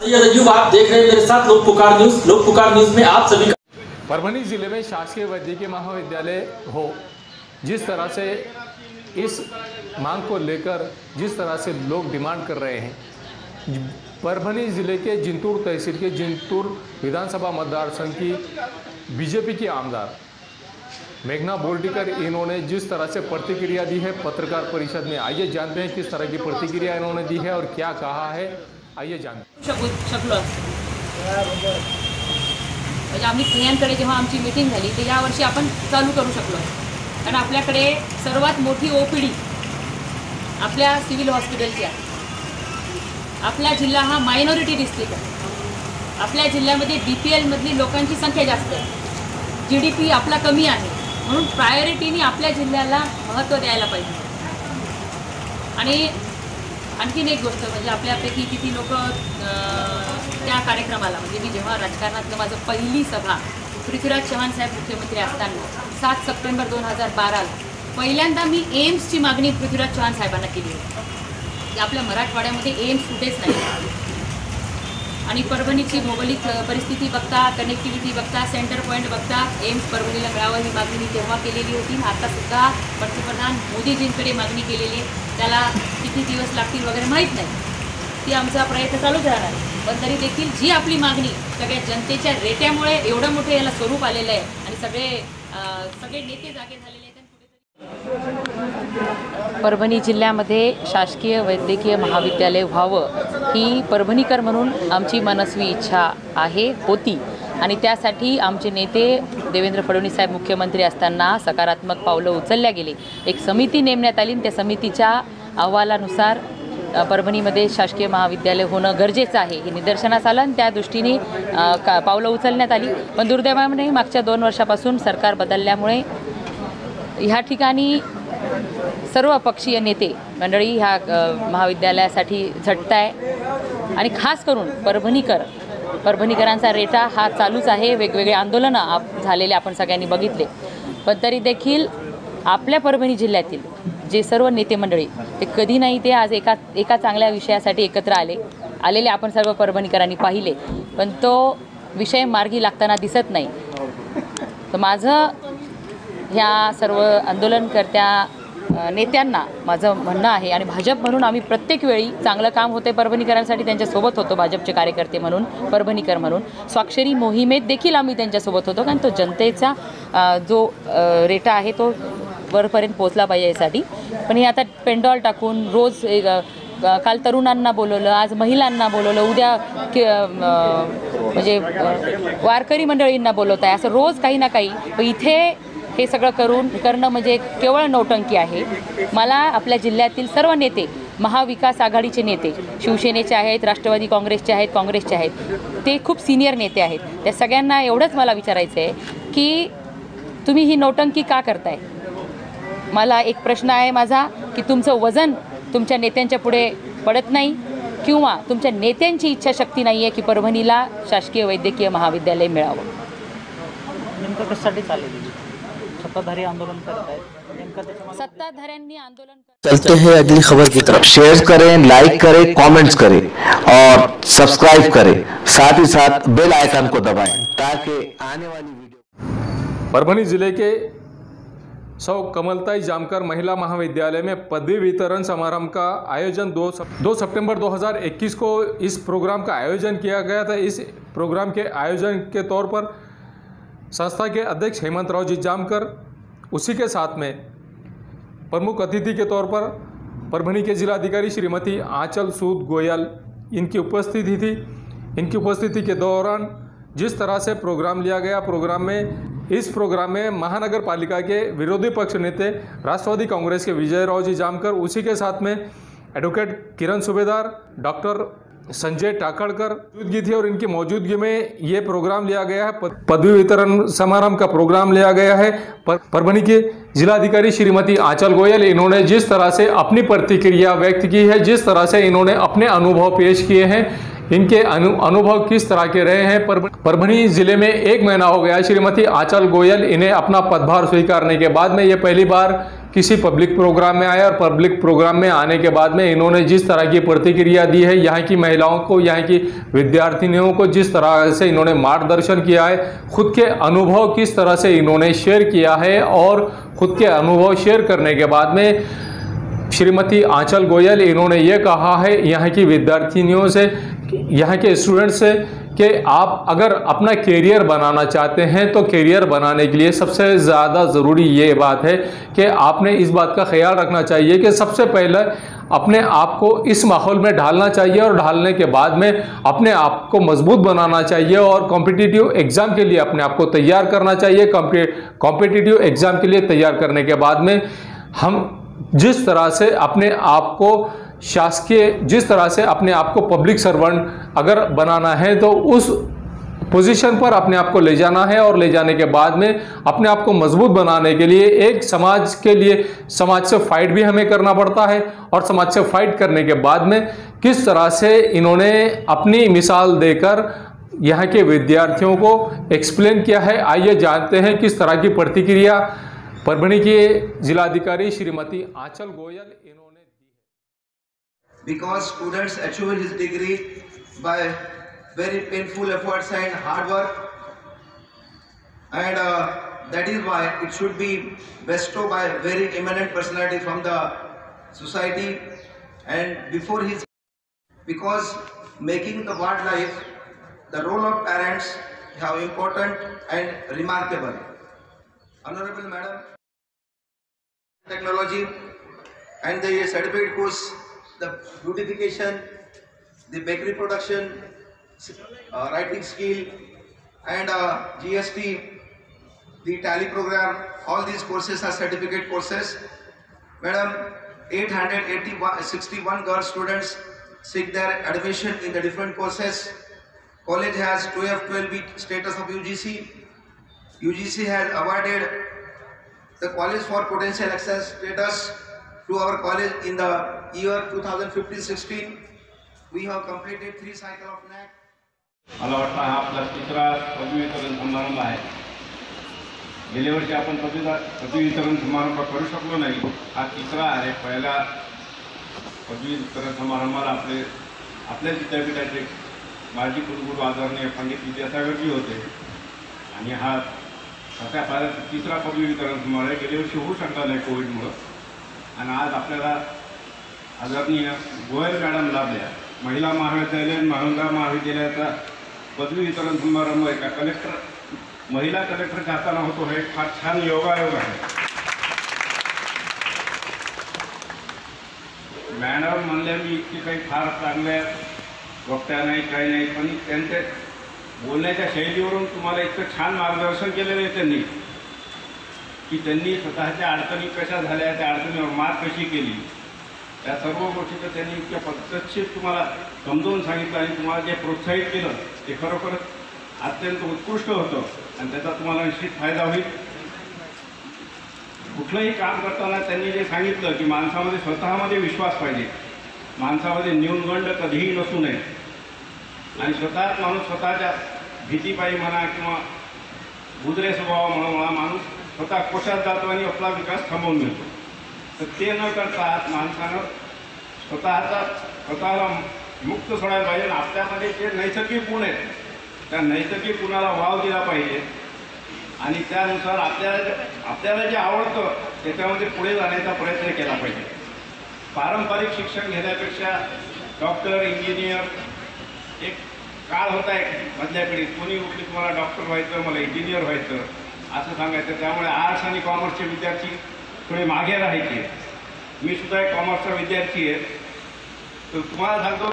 युवा आप देख रहे हैं मेरे साथ लोक पुकार न्यूज। लोक पुकार न्यूज में आप सभी का। परभनी जिले में शासकीय वैद्यकीय महाविद्यालय हो, जिस तरह से इस मांग को लेकर जिस तरह से लोग डिमांड कर रहे हैं, परभनी जिले के जिंतूर तहसील के जिंतूर विधानसभा मतदार संघ की बीजेपी की आमदार मेघना बोर्डीकर, इन्होंने जिस तरह से प्रतिक्रिया दी है पत्रकार परिषद में, आइए जानते हैं किस तरह की प्रतिक्रिया इन्होंने दी है और क्या कहा है, आइए जानते हैं। म्हणजे आम्ही स्त्रियांकडे जेव्हा आमची मीटिंग झाली तर यावर्षी आपण चालू करू शकलो, कारण आपल्याकडे सर्वात मोठी ओपीडी आपल्या सिव्हिल हॉस्पिटलची आहे। आपला जिल्हा हा मायनॉरिटी डिस्ट्रिक्ट आहे। आपल्या जिल्ह्यामध्ये BPL मधली लोकांची संख्या जास्त आहे, GDP आपला कमी आहे, म्हणून प्रायोरिटीने आपल्या जिल्ह्याला महत्त्व द्यायला पाहिजे। आणि आणखीन एक गोष्ट म्हणजे आपल्यापैकी किती लोक त्या कार्यक्रमाला, म्हणजे मी जेव्हा राजकारणातलं माझं पहिली सभा पृथ्वीराज चव्हाण साहेब मुख्यमंत्री असताना 7 सप्टेंबर 2012 पहिल्यांदा मी एम्सची मागणी पृथ्वीराज चव्हाण साहेबांना केली होती की आपल्या मराठवाड्यामध्ये एम्स कुठेच नाही। आणि परभणीची भौगोलिक परिस्थिती बघता, कनेक्टिव्हिटी बघता, सेंटर पॉईंट बघता एम्स परभणीला मिळावं ही मागणी मी तेव्हा केलेली होती। आतासुद्धा पंतप्रधान मोदीजींकडे मागणी केलेली आहे, त्याला किती दिवस लागतील वगैरे माहीत नाही, ती आमचा प्रयत्न चालूच राहणार। पण तरी देखील जी आपली मागणी सगळ्या जनतेच्या रेट्यामुळे एवढं मोठं याला स्वरूप आलेलं आहे आणि सगळे नेते जागे झालेले आहेत। परभणी जिल्ह्यामध्ये शासकीय वैद्यकीय महाविद्यालय व्हावं ही परभणीकर म्हणून आमची मनस्वी इच्छा होती आणि त्यासाठी आमचे नेते देवेंद्र फडणवीस साहेब मुख्यमंत्री असताना सकारात्मक पावलं उचलल्या गेले। एक समिती नेमण्यात आली, त्या समितीच्या अहवालानुसार परभणीमध्ये शासकीय महाविद्यालय होणं गरजेचं आहे हे निदर्शनास आलं आणि त्या दृष्टीने पावलं उचलण्यात आली। पण दुर्दैवाने मागच्या 2 वर्षापासून सरकार बदलल्यामुळे ह्या ठिकाणी सर्व पक्षीय नेते मंडळी ह्या महाविद्यालयासाठी झटत आहे आणि खास करून परभणीकरांचा रेटा हा चालूच आहे। वेगवेगळे आंदोलनं झालेले आपण सगळ्यांनी बघितले, पण तरी देखील आपल्या परभणी जिल्ह्यातील जे सर्व नेते मंडळी ते कधी नाही ते आज एका चांगल्या विषयासाठी एकत्र आलेले आपण सर्व परभणीकरांनी पाहिले, पण तो विषय मार्गी लागताना दिसत नाही। तर माझं ह्या सर्व आंदोलनकर्त्या नेत्यांना माझं म्हणणं आहे आणि भाजप म्हणून आम्ही प्रत्येक वेळी चांगलं काम होते परभणीकरांसाठी त्यांच्यासोबत होतो, भाजपचे कार्यकर्ते म्हणून, परभणीकर म्हणून स्वाक्षरी मोहिमेत देखील आम्ही त्यांच्यासोबत होतो, कारण तो जनतेचा जो रेटा आहे तो वरपर्यंत पोहोचला पाहिजे यासाठी। पण हे आता पेंडॉल टाकून रोज काल तरुणांना बोलवलं, आज महिलांना बोलवलं, उद्या म्हणजे वारकरी मंडळींना बोलवत आहे, असं रोज काही ना काही इथे हे सगळं करणं म्हणजे केवळ नौटंकी आहे। मला आपल्या जिल्ह्यातील सर्व नेते, महाविकास आघाडीचे नेते, शिवसेनेचे आहेत, राष्ट्रवादी काँग्रेसचे आहेत, काँग्रेसचे आहेत, ते खूप सिनियर नेते आहेत, त्या सगळ्यांना एवढंच मला विचारायचं आहे की तुम्ही ही नौटंकी का करताय। मला एक प्रश्न आहे माझा की तुमचं वजन तुमच्या नेत्यांच्या पुढे पडत नाही किंवा तुमच्या नेत्यांची इच्छाशक्ती नाही आहे की परभणीला शासकीय वैद्यकीय महाविद्यालय मिळावं। नेमकं कशासाठी चाललेली सत्ताधारी आंदोलन करत आहेत, सत्ताधाऱ्यांनी आंदोलन चलते हैं अगली खबर की तरफ। शेयर करें, लाइक करें, कमेंट्स करें और सब्सक्राइब करें, साथ ही साथ बेल आइकन को दबाएं ताकि आने वाली वीडियो। परभनी जिले के सौ कमलताई जामकर महिला महाविद्यालय में पदवी वितरण समारोह का आयोजन 2 सितंबर 2021 को इस प्रोग्राम का आयोजन किया गया था। इस प्रोग्राम के आयोजन के तौर पर संस्था के अध्यक्ष हेमंतराव जी जामकर, उसी के साथ में प्रमुख अतिथि के तौर पर परभनी के जिलाधिकारी श्रीमती आंचल सूद गोयल इनकी उपस्थिति थी। इनकी उपस्थिति के दौरान जिस तरह से प्रोग्राम लिया गया, इस प्रोग्राम में महानगर पालिका के विरोधी पक्ष नेते राष्ट्रवादी कांग्रेस के विजयराव जी जामकर, उसी के साथ में एडवोकेट किरण सूबेदार, डॉक्टर संजय टाकड़कर मौजूदगी थी और इनकी मौजूदगी में ये प्रोग्राम लिया गया है। पदवी वितरण समारोह का प्रोग्राम लिया गया है। परभनी के जिलाधिकारी श्रीमती आंचल गोयल, इन्होंने जिस तरह से अपनी प्रतिक्रिया व्यक्त की है, जिस तरह से इन्होंने अपने अनुभव पेश किए हैं, इनके अनुभव किस तरह के रहे हैं। परभनी जिले में 1 महीना हो गया श्रीमती आंचल गोयल इन्हें अपना पदभार स्वीकारने के बाद में ये पहली बार किसी पब्लिक प्रोग्राम में आए और पब्लिक प्रोग्राम में आने के बाद में इन्होंने जिस तरह की प्रतिक्रिया दी है, यहाँ की महिलाओं को, यहाँ की विद्यार्थिनियों को जिस तरह से इन्होंने मार्गदर्शन किया है, खुद के अनुभव किस तरह से इन्होंने शेयर किया है, और खुद के अनुभव शेयर करने के बाद में श्रीमती आंचल गोयल इन्होंने ये कहा है यहाँ की विद्यार्थिनियों से, यहाँ के स्टूडेंट्स से, कि आप अगर अपना कैरियर बनाना चाहते हैं तो कैरियर बनाने के लिए सबसे ज़्यादा ज़रूरी ये बात है कि आपने इस बात का ख्याल रखना चाहिए कि सबसे पहले अपने आप को इस माहौल में ढालना चाहिए, और ढालने के बाद में अपने आप को मजबूत बनाना चाहिए और कॉम्पिटिटिव एग्ज़ाम के लिए अपने आप को तैयार करना चाहिए। कॉम्पिटिटिव एग्ज़ाम के लिए तैयार करने के बाद में हम जिस तरह से अपने आप को शासकीय, जिस तरह से अपने आप को पब्लिक सर्वेंट अगर बनाना है तो उस पोजीशन पर अपने आप को ले जाना है, और ले जाने के बाद में अपने आप को मजबूत बनाने के लिए एक समाज के लिए, समाज से फाइट भी हमें करना पड़ता है, और समाज से फाइट करने के बाद में किस तरह से इन्होंने अपनी मिसाल देकर यहाँ के विद्यार्थियों को एक्सप्लेन किया है। आइए जानते हैं किस तरह की प्रतिक्रिया परभणी के जिलाधिकारी श्रीमती आंचल गोयल इन्होंने दी। Because students achieve his degree by very painful efforts and hard work, and that is why it should be bestowed by very eminent personality from the society. And before his, because making the world life, the role of parents have important and remarkable. Honorable Madam, technology and the certificate course, the beautification, the bakery production, writing skill, and GST, the tally program, all these courses are certificate courses. Madam, 861 girl students seek their admission in the different courses. College has 12B status of UGC. UGC has awarded the college for potential access status to our college in the year 2015-16. We have completed 3 cycles of NAC. मला वाटतं हा आपला तिसरा पदवी वितरण समारंभ आहे। गेल्या वर्षी आपण पदवी वितरण समारंभ करू शकलो नाही, हा तिसरा आहे। पहिला पदवी वितरण समारंभाला आपल्या विद्यापीठाचे माजी कुलगुरू आदरणीय पंडित विद्यासागरजी होते, आणि हा असा भारत तिसरा पदवी वितरण समारंभ गेल्या वर्षी होऊ शकला नाही कोविडमुळे, आणि आज आपल्याला आदरणीय गोयल मॅडम लाभल्या। महिला महाविद्यालय महानंदा महाविद्यालयाचा पदवी वितरण समारंभ एका महिला कलेक्टरच्या हाताने होतो, हे फार छान योगायोग आहे। मॅडम म्हणल्या मी इतकी काही फार चांगल्या वक्त्या नाही, काही नाही, पण त्यांच्या बोलण्याच्या शैलीवरून तुम्हाला इतकं छान मार्गदर्शन केलेलं आहे त्यांनी, की त्यांनी स्वतःच्या अडचणी कशा झाल्या, त्या अडचणीवर मात कशी केली, त्या सर्व गोष्टीचं त्यांनी इतक्या पद्धतशीर तुम्हाला समजावून सांगितलं, आणि तुम्हाला जे प्रोत्साहित केलं ते खरोखरच अत्यंत उत्कृष्ट होतं, आणि त्याचा तुम्हाला निश्चित फायदा होईल। कुठलंही काम करताना त्यांनी जे सांगितलं की माणसामध्ये स्वतःमध्ये विश्वास पाहिजे, माणसामध्ये न्यूनगंड कधीही नसू नये, आणि स्वतःच माणूस स्वतःच्या भीतीपायी म्हणा किंवा बुजरे स्वभावामुळे म्हणा माणूस स्वतः कोशात जातो आणि आपला विकास थांबवून घेतो। तर ते न करता माणसानं स्वतःला मुक्त सोडायला पाहिजे, आणि आपल्यामध्ये जे नैसर्गिक गुण आहेत त्या नैसर्गिक गुणाला वाव दिला पाहिजे, आणि त्यानुसार आपल्याला जे आवडतं त्याच्यामध्ये पुढे जाण्याचा प्रयत्न केला पाहिजे। पारंपरिक शिक्षण घेण्यापेक्षा डॉक्टर, इंजिनियर एक काळ होता एक मधल्या पिढीत, कोणी उठली तुम्हाला डॉक्टर व्हायचं, मला इंजिनियर व्हायचं असं सांगायचं, त्यामुळे आर्ट्स आणि कॉमर्सचे विद्यार्थी थोडे मागे राहायचे। मी सुद्धा एक कॉमर्सचा विद्यार्थी आहे, तर तुम्हाला सांगतो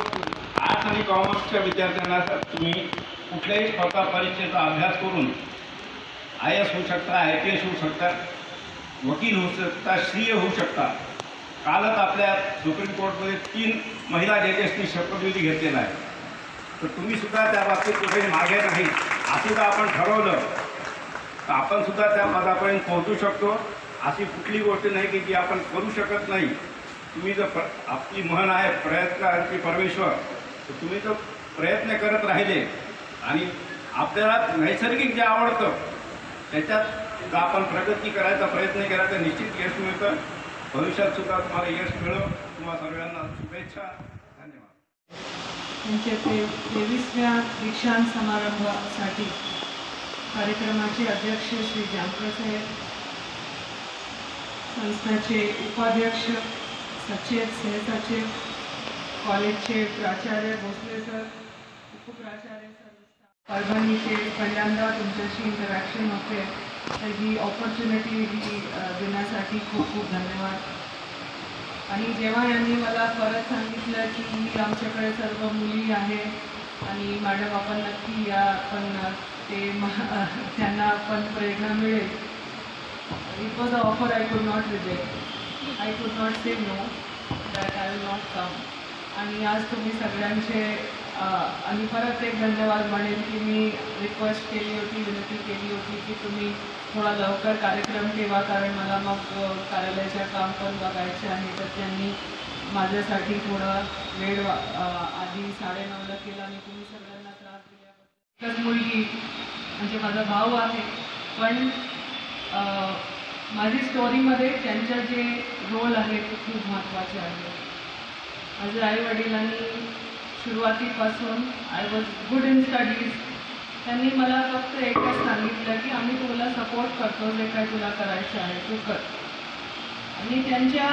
आर्ट्स आणि कॉमर्सच्या विद्यार्थ्यांना तुम्ही कुठल्याही स्पर्धा परीक्षेचा अभ्यास करून IAS होऊ शकता, IPS होऊ शकता, वकील होऊ शकता, CA होऊ शकता। कालच आपल्या सुप्रीम कोर्टमध्ये 3 महिला जजेसनी शपथविधी घेतलेला आहे, तर तुम्ही सुद्धा त्या बाबतीत कुठेही मागे नाही असं जर आपण ठरवलं तर आपण सुद्धा त्या पदापर्यंत पोहोचू शकतो। अशी कुठली गोष्ट नाही की जी आपण करू शकत नाही। तुम्ही जर आपली म्हण आहे प्रयत्नांची परमेश्वर, तर तुम्ही जर प्रयत्न करत राहिले आणि आपल्याला नैसर्गिक जे आवडतं त्याच्यात जर आपण प्रगती करायचा प्रयत्न केला तर निश्चित यश मिळतं। भविष्यात सुद्धा तुम्हाला यश मिळो. तुम्हा सर्वांना शुभेच्छा. धन्यवाद. त्यांच्या 23व्या दीक्षांत समारंभासाठी कार्यक्रमाचे अध्यक्ष श्री जामकर साहेब, संस्थेचे उपाध्यक्ष, सचिव, सहसचिव, कॉलेजचे प्राचार्य भोसले सर, उपप्राचार्य सर, परभणीचे पहिल्यांदा तुमच्याशी इंटरॅक्शन होते, तर ही ऑपॉर्च्युनिटी देण्यासाठी खूप खूप धन्यवाद. आणि जेव्हा यांनी मला परत सांगितलं की आमच्याकडे सर्व मुली आहे आणि मॅडम आपण नक्की या, पण ते त्यांना पण प्रेरणा मिळेल. It was a offer I could not reject. I could not say know that I will not come. आणि आज तुम्ही सगळ्यांचे आणि परत एक धन्यवाद म्हणेन की मी रिक्वेस्ट केली होती, विनंती केली होती की तुम्ही थोडा लवकर कार्यक्रम ठेवा, कारण मला मग कार्यालयाचं काम पण बघायचं आहे. तर त्यांनी माझ्यासाठी थोडा वेळ आधी 9:30ला केला आणि तुम्ही सगळ्यांना त्रास दिल्याबद्दल. एकच मुलगी म्हणजे माझा भाऊ आहे, पण माझी स्टोरीमध्ये त्यांच्या जे रोल आहे ते खूप महत्त्वाचे आहे. माझ्या आईवडिलांनी सुरुवातीपासून I was good in studies. त्यांनी मला फक्त एकच सांगितलं की आम्ही तुला सपोर्ट करतो, जे काय तुला करायचं आहे तू कर. आणि त्यांच्या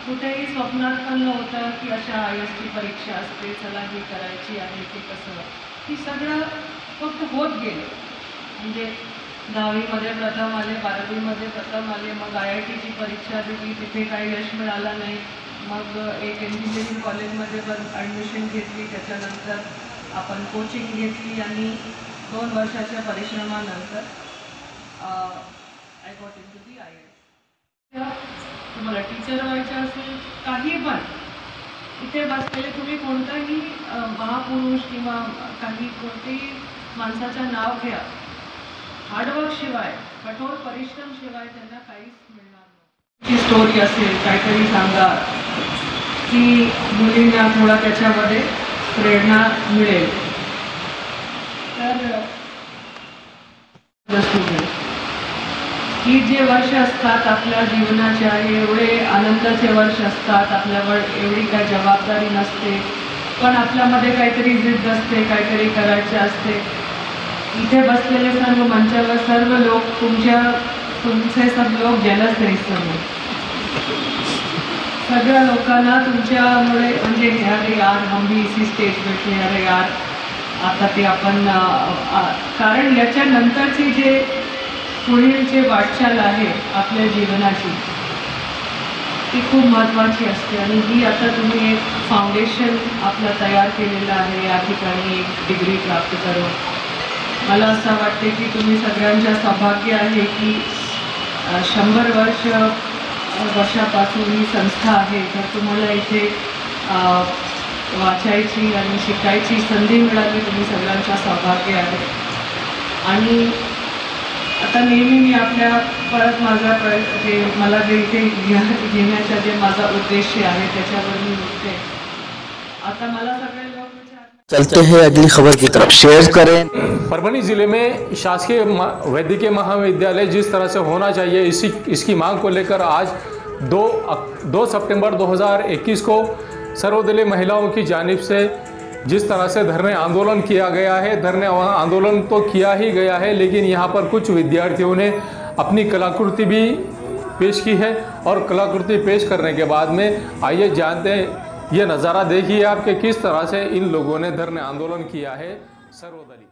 कुठेही स्वप्नात पण नव्हतं की अशा IASची परीक्षा असते, चला ही करायची आहे की कसं. ही सगळं फक्त होत गेलं. म्हणजे 10वीमध्ये प्रथम आले, 12वीमध्ये प्रथम आले, मग IITची परीक्षा दिली, तिथे काही यश मिळालं नाही. मग एक इंजिनिअरिंग कॉलेजमध्ये पण ॲडमिशन घेतली. त्याच्यानंतर आपण कोचिंग घेतली आणि 2 वर्षाच्या परिश्रमानंतर I got into the IAS. तुम्हाला टीचर व्हायचं असेल, काही पण इथे बसलेले तुम्ही कोणताही महापुरुष किंवा काही कोणतेही माणसाचं नाव घ्या, हार्डवर्कशिवाय, कठोर परिश्रमशिवाय त्यांना काहीच मिळणार नाही. ती स्टोरी असेल, काहीतरी सांगा की मुलींना थोडा त्याच्यामध्ये प्रेरणा मिळेल. तर ही जे वर्ष असतात आपल्या जीवनाच्या, एवढे आनंदाचे वर्ष असतात, आपल्यावर एवढी काही जबाबदारी नसते, पण आपल्यामध्ये काहीतरी जिद्द असते, काहीतरी करायचे असते. इथे बसलेले सर्व मंचावर सर्व लोक तुमचे सब लोक जेलस आहेत. सगळ्या लोकांना तुमच्यामुळे म्हणजे अरे यार हम भी इसी स्टेज बैठे, अरे यार आता ते आपण कारण याच्यानंतरची जे पुढील जे वाटचाल आहे आपल्या जीवनाची ती खूप महत्त्वाची असते. आणि ही आता तुम्ही एक फाउंडेशन आपलं तयार केलेलं आहे या ठिकाणी एक डिग्री प्राप्त करून. मला असं वाटते की तुम्ही सगळ्यांच्या सौभाग्य आहे की 100 वर्षापासून ही संस्था आहे, तर तुम्हाला इथे वाचायची आणि शिकायची संधी मिळाली. तुम्ही सगळ्यांच्या सौभाग्य आहे. आणि आता नेहमी मी आपल्या परत माझा जे मला जे इथे घेण्याचा जे माझा उद्देश आहे त्याच्यावर मी बोलते. आता मला सगळे लोक चलते हैं अगली खबर की तरफ. शेयर करें. परभणी जिले में शासकीय वैद्यकीय महाविद्यालय जिस तरह से होना चाहिए इसकी मांग को लेकर आज 2 सितंबर 2021 को सर्वदलीय महिलाओं की जानिब से जिस तरह से धरने आंदोलन किया गया है, धरने आंदोलन तो किया ही गया है, लेकिन यहाँ पर कुछ विद्यार्थियों ने अपनी कलाकृति भी पेश की है. और कलाकृति पेश करने के बाद में आइए जानते हैं, ये नज़ारा देखिए आप कि किस तरह से इन लोगों ने धरने आंदोलन किया है सर्वदलीय.